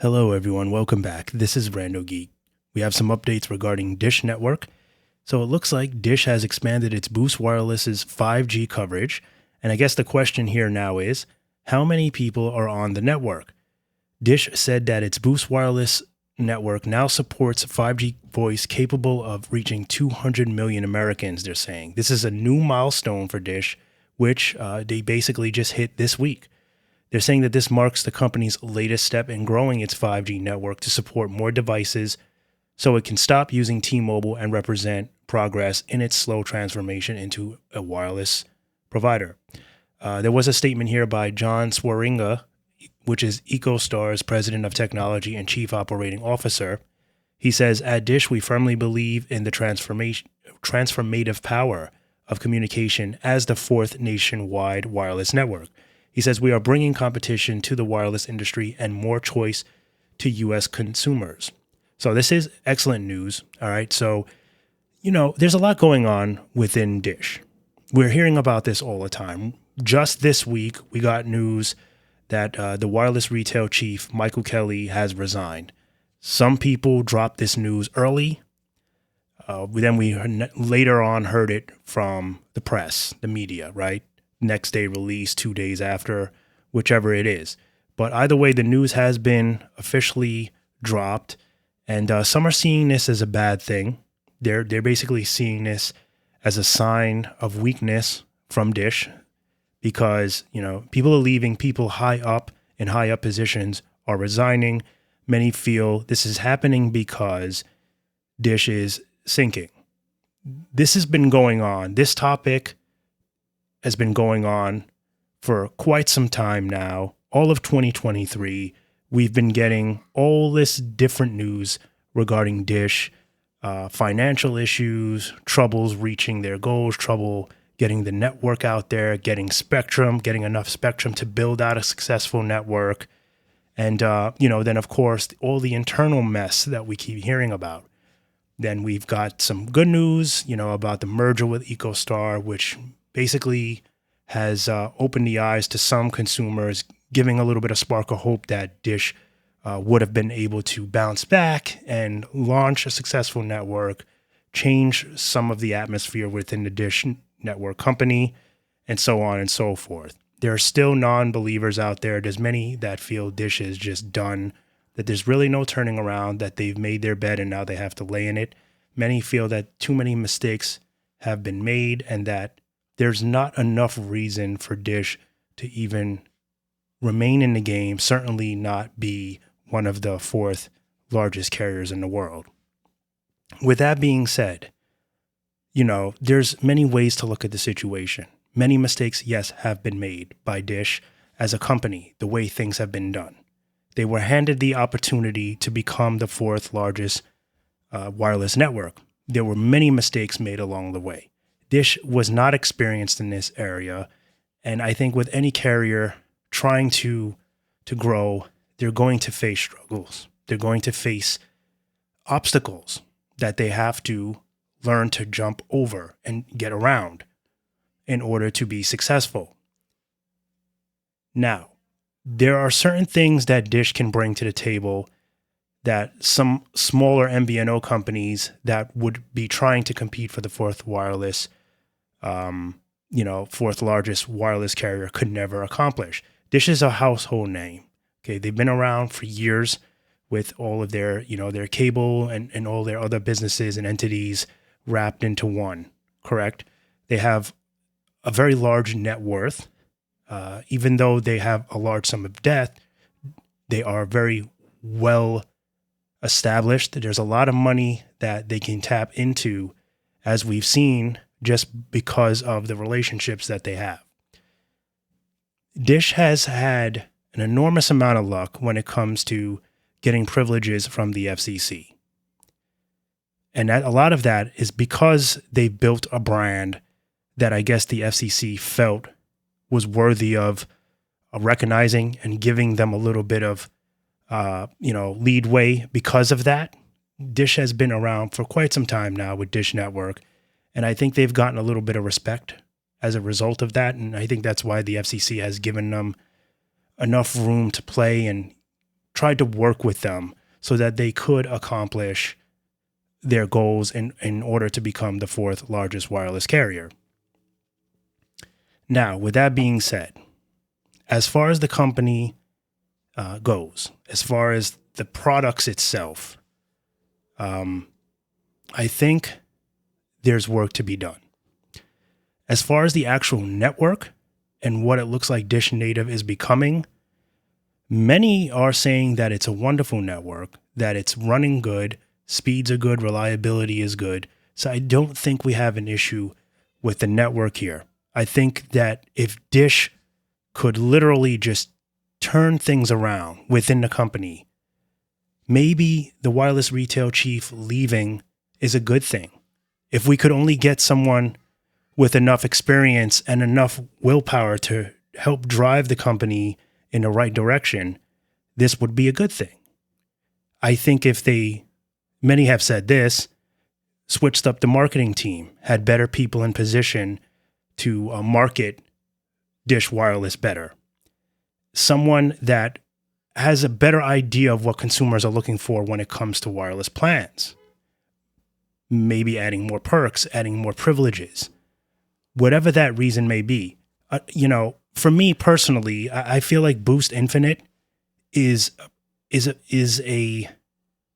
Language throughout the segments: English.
Hello, everyone. Welcome back. This is Rando Geek. We have some updates regarding Dish Network. So it looks like Dish has expanded its Boost Wireless's 5G coverage. And I guess the question here now is, how many people are on the network? Dish said that its Boost Wireless network now supports 5G voice capable of reaching 200 million Americans, they're saying. This is a new milestone for Dish, which they basically just hit this week. They're saying that this marks the company's latest step in growing its 5G network to support more devices so it can stop using T-Mobile and represent progress in its slow transformation into a wireless provider. There was a statement here by John Swaringa, which is EchoStar's president of technology and chief operating officer. He says, at Dish, we firmly believe in the transformative power of communication as the fourth nationwide wireless network. He says, we are bringing competition to the wireless industry and more choice to U.S. consumers. So this is excellent news. All right. So, there's a lot going on within Dish. We're hearing about this all the time. Just this week, we got news that the wireless retail chief, Michael Kelly, has resigned. Some people dropped this news early. Then we later on heard it from the press, the media, right? Next day release, 2 days after, whichever it is. But either way, the news has been officially dropped, and some are seeing this as a bad thing. They're basically seeing this as a sign of weakness from Dish because, people are leaving, people high up in high up positions are resigning. Many feel this is happening because Dish is sinking. This has been going on. This topic has been going on for quite some time now. All of 2023, we've been getting all this different news regarding Dish, financial issues, troubles reaching their goals, trouble getting the network out there, getting enough spectrum to build out a successful network. And, then of course, all the internal mess that we keep hearing about. Then we've got some good news, about the merger with EchoStar, which basically has opened the eyes to some consumers, giving a little bit of spark of hope that Dish would have been able to bounce back and launch a successful network, change some of the atmosphere within the Dish network company, and so on and so forth. There are still non-believers out there. There's many that feel Dish is just done, that there's really no turning around, that they've made their bed and now they have to lay in it. Many feel that too many mistakes have been made and that there's not enough reason for Dish to even remain in the game, certainly not be one of the fourth largest carriers in the world. With that being said, there's many ways to look at the situation. Many mistakes, yes, have been made by Dish as a company, the way things have been done. They were handed the opportunity to become the fourth largest wireless network. There were many mistakes made along the way. Dish was not experienced in this area, and I think with any carrier trying to grow, they're going to face struggles. They're going to face obstacles that they have to learn to jump over and get around in order to be successful. Now, there are certain things that Dish can bring to the table that some smaller MVNO companies that would be trying to compete for the fourth largest wireless carrier could never accomplish. Dish is a household name. Okay, they've been around for years with all of their, their cable and all their other businesses and entities wrapped into one, correct? They have a very large net worth. Even though they have a large sum of debt, they are very well established. There's a lot of money that they can tap into, as we've seen, just because of the relationships that they have. Dish has had an enormous amount of luck when it comes to getting privileges from the FCC. And a lot of that is because they built a brand that I guess the FCC felt was worthy of recognizing and giving them a little bit of, leadway because of that. Dish has been around for quite some time now with Dish Network, and I think they've gotten a little bit of respect as a result of that, and I think that's why the FCC has given them enough room to play and tried to work with them so that they could accomplish their goals in order to become the fourth largest wireless carrier. Now, with that being said, as far as the company goes, as far as the products itself, I think there's work to be done. As far as the actual network and what it looks like Dish Native is becoming, many are saying that it's a wonderful network, that it's running good, speeds are good, reliability is good. So I don't think we have an issue with the network here. I think that if Dish could literally just turn things around within the company, maybe the wireless retail chief leaving is a good thing. If we could only get someone with enough experience and enough willpower to help drive the company in the right direction, this would be a good thing. I think if many have said this, switched up the marketing team, had better people in position to market Dish Wireless better. Someone that has a better idea of what consumers are looking for when it comes to wireless plans. Maybe adding more perks, adding more privileges, whatever that reason may be. For me personally, I feel like Boost Infinite is a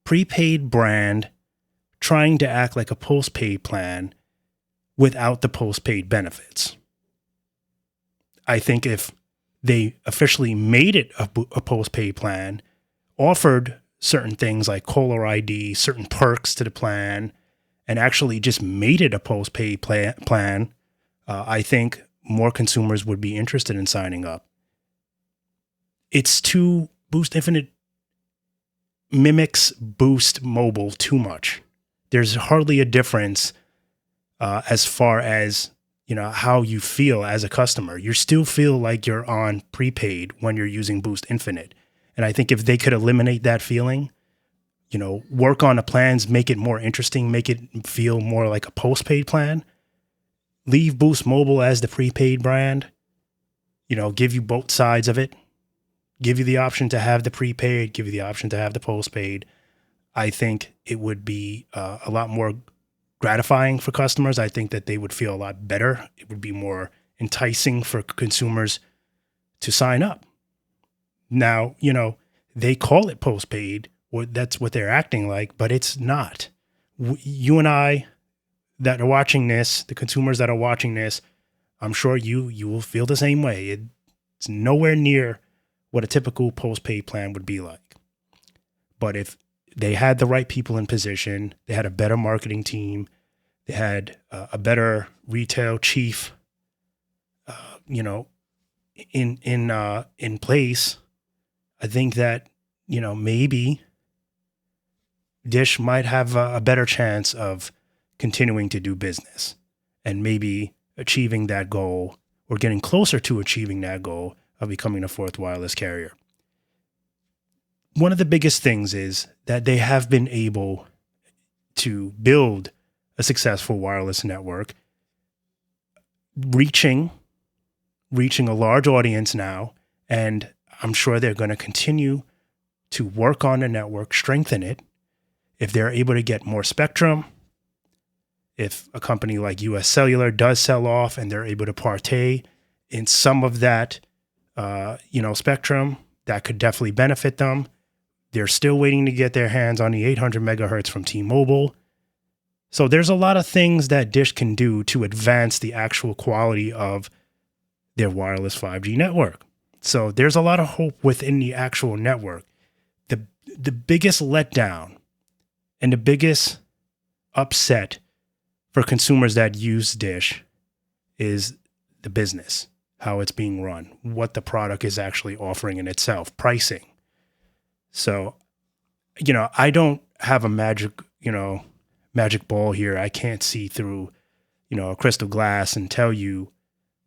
prepaid brand trying to act like a postpaid plan without the postpaid benefits. I think if they officially made it a postpaid plan, offered certain things like caller ID, certain perks to the plan, and actually just made it a postpaid plan, I think more consumers would be interested in signing up. Boost Infinite mimics Boost Mobile too much. There's hardly a difference as far as how you feel as a customer. You still feel like you're on prepaid when you're using Boost Infinite. And I think if they could eliminate that feeling, work on the plans, make it more interesting, make it feel more like a postpaid plan, leave Boost Mobile as the prepaid brand, give you both sides of it, give you the option to have the prepaid, give you the option to have the postpaid. I think it would be a lot more gratifying for customers. I think that they would feel a lot better. It would be more enticing for consumers to sign up. Now, they call it postpaid, or that's what they're acting like, but it's not. You and I that are watching this, the consumers that are watching this, I'm sure you will feel the same way. It's nowhere near what a typical postpaid plan would be like. But if they had the right people in position, they had a better marketing team, they had a better retail chief, in place, I think that, maybe Dish might have a better chance of continuing to do business and maybe achieving that goal or getting closer to achieving that goal of becoming a fourth wireless carrier. One of the biggest things is that they have been able to build a successful wireless network, reaching a large audience now, and I'm sure they're going to continue to work on the network, strengthen it. If they're able to get more spectrum, if a company like US Cellular does sell off and they're able to partay in some of that, spectrum, that could definitely benefit them. They're still waiting to get their hands on the 800 megahertz from T-Mobile. So there's a lot of things that Dish can do to advance the actual quality of their wireless 5G network. So there's a lot of hope within the actual network. The biggest letdown and the biggest upset for consumers that use Dish is the business, how it's being run, what the product is actually offering in itself, pricing. So, I don't have a magic ball here. I can't see through, a crystal glass and tell you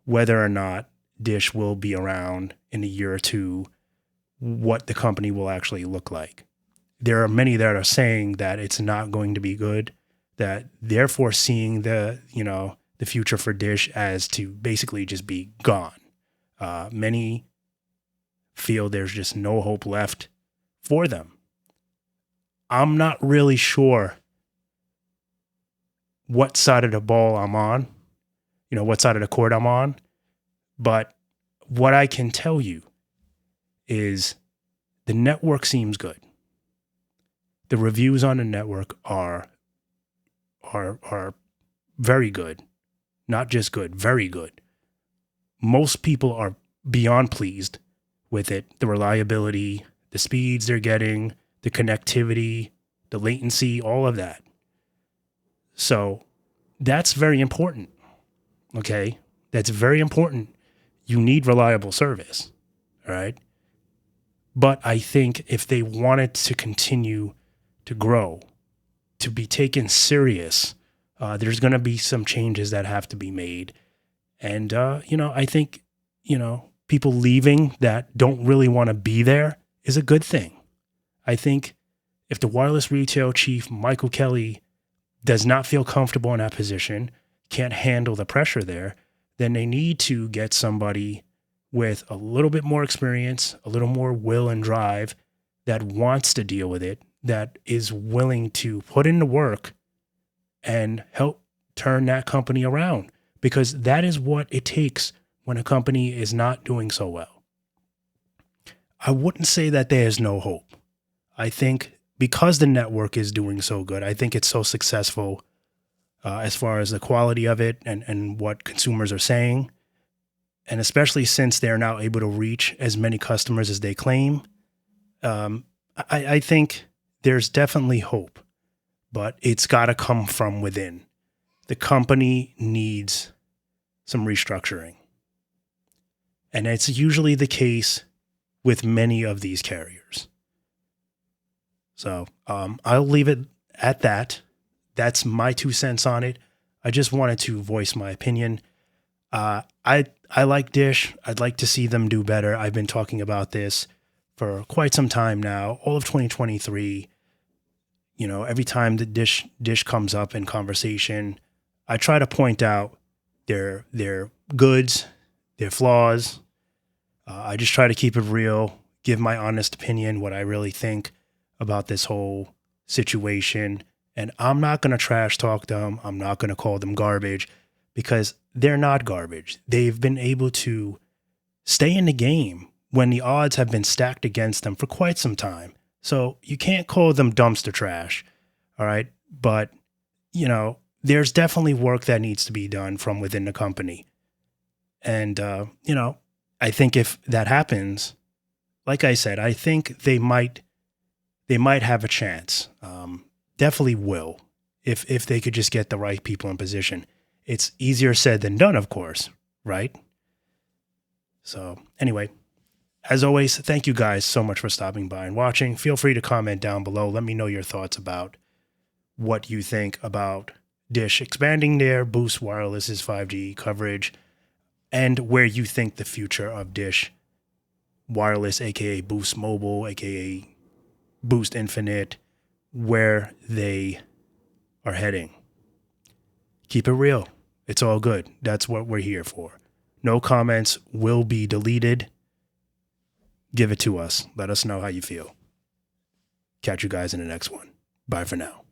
whether or not Dish will be around in a year or two, what the company will actually look like. There are many that are saying that it's not going to be good, that they're foreseeing the future for Dish as to basically just be gone. Many feel there's just no hope left for them. I'm not really sure what side of the ball I'm on, what side of the court I'm on. But what I can tell you is the network seems good. The reviews on the network are very good. Not just good, very good. Most people are beyond pleased with it. The reliability, the speeds they're getting, the connectivity, the latency, all of that. So that's very important. Okay? That's very important. You need reliable service. All right? But I think if they wanted to continue to grow, to be taken serious, there's going to be some changes that have to be made. And, I think, people leaving that don't really want to be there is a good thing. I think if the wireless retail chief, Michael Kelly, does not feel comfortable in that position, can't handle the pressure there, then they need to get somebody with a little bit more experience, a little more will and drive that wants to deal with it, that is willing to put in the work and help turn that company around, because that is what it takes when a company is not doing so well. I wouldn't say that there is no hope. I think because the network is doing so good, I think it's so successful as far as the quality of it and what consumers are saying. And especially since they're now able to reach as many customers as they claim, I think there's definitely hope, but it's got to come from within. The company needs some restructuring. And it's usually the case with many of these carriers. So I'll leave it at that. That's my 2 cents on it. I just wanted to voice my opinion. I like Dish. I'd like to see them do better. I've been talking about this for quite some time now, all of 2023. Every time the Dish comes up in conversation, I try to point out their goods, their flaws. I just try to keep it real, give my honest opinion, what I really think about this whole situation. And I'm not going to trash talk them. I'm not going to call them garbage, because they're not garbage. They've been able to stay in the game when the odds have been stacked against them for quite some time. So you can't call them dumpster trash. All right. But, there's definitely work that needs to be done from within the company. And, I think if that happens, like I said, I think they might have a chance. Definitely will, if they could just get the right people in position. It's easier said than done, of course, right? So anyway, as always, thank you guys so much for stopping by and watching. Feel free to comment down below. Let me know your thoughts about what you think about Dish expanding their Boost Wireless's 5G coverage, and where you think the future of Dish Wireless, aka Boost Mobile, aka Boost Infinite, where they are heading. Keep it real. It's all good. That's what we're here for. No comments will be deleted. Give it to us. Let us know how you feel. Catch you guys in the next one. Bye for now.